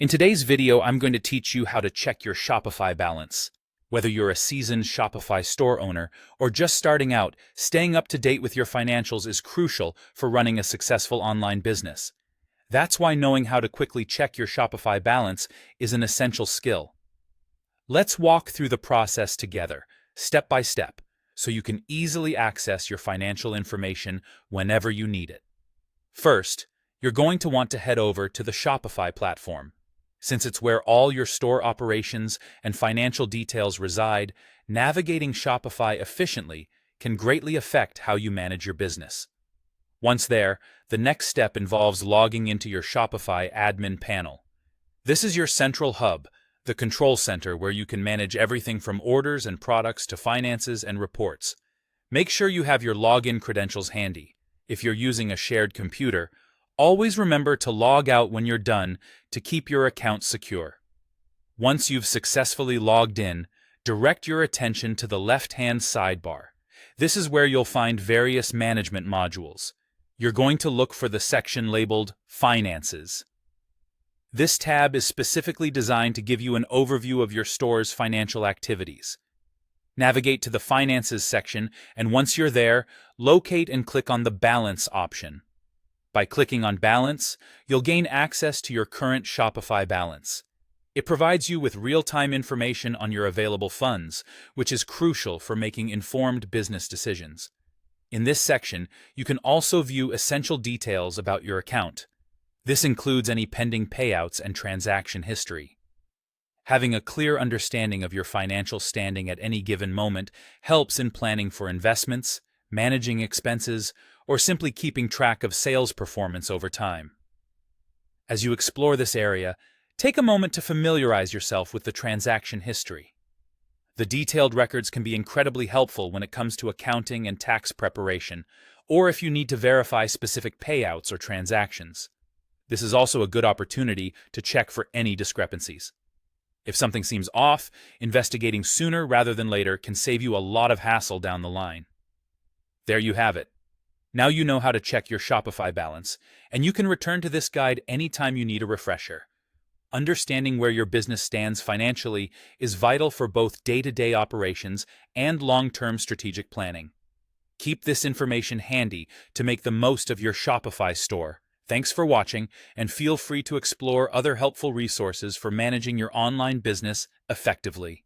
In today's video, I'm going to teach you how to check your Shopify balance. Whether you're a seasoned Shopify store owner or just starting out, staying up to date with your financials is crucial for running a successful online business. That's why knowing how to quickly check your Shopify balance is an essential skill. Let's walk through the process together, step by step, so you can easily access your financial information whenever you need it. First, you're going to want to head over to the Shopify platform. Since it's where all your store operations and financial details reside, navigating Shopify efficiently can greatly affect how you manage your business. Once there, the next step involves logging into your Shopify admin panel. This is your central hub, the control center where you can manage everything from orders and products to finances and reports. Make sure you have your login credentials handy. If you're using a shared computer, always remember to log out when you're done to keep your account secure. Once you've successfully logged in, direct your attention to the left-hand sidebar. This is where you'll find various management modules. You're going to look for the section labeled Finances. This tab is specifically designed to give you an overview of your store's financial activities. Navigate to the Finances section, and once you're there, locate and click on the Balance option. By clicking on Balance, you'll gain access to your current Shopify balance. It provides you with real-time information on your available funds, which is crucial for making informed business decisions. In this section, you can also view essential details about your account. This includes any pending payouts and transaction history. Having a clear understanding of your financial standing at any given moment helps in planning for investments, managing expenses, or simply keeping track of sales performance over time. As you explore this area, take a moment to familiarize yourself with the transaction history. The detailed records can be incredibly helpful when it comes to accounting and tax preparation, or if you need to verify specific payouts or transactions. This is also a good opportunity to check for any discrepancies. If something seems off, investigating sooner rather than later can save you a lot of hassle down the line. There you have it. Now you know how to check your Shopify balance, and you can return to this guide anytime you need a refresher. Understanding where your business stands financially is vital for both day-to-day operations and long-term strategic planning. Keep this information handy to make the most of your Shopify store. Thanks for watching, and feel free to explore other helpful resources for managing your online business effectively.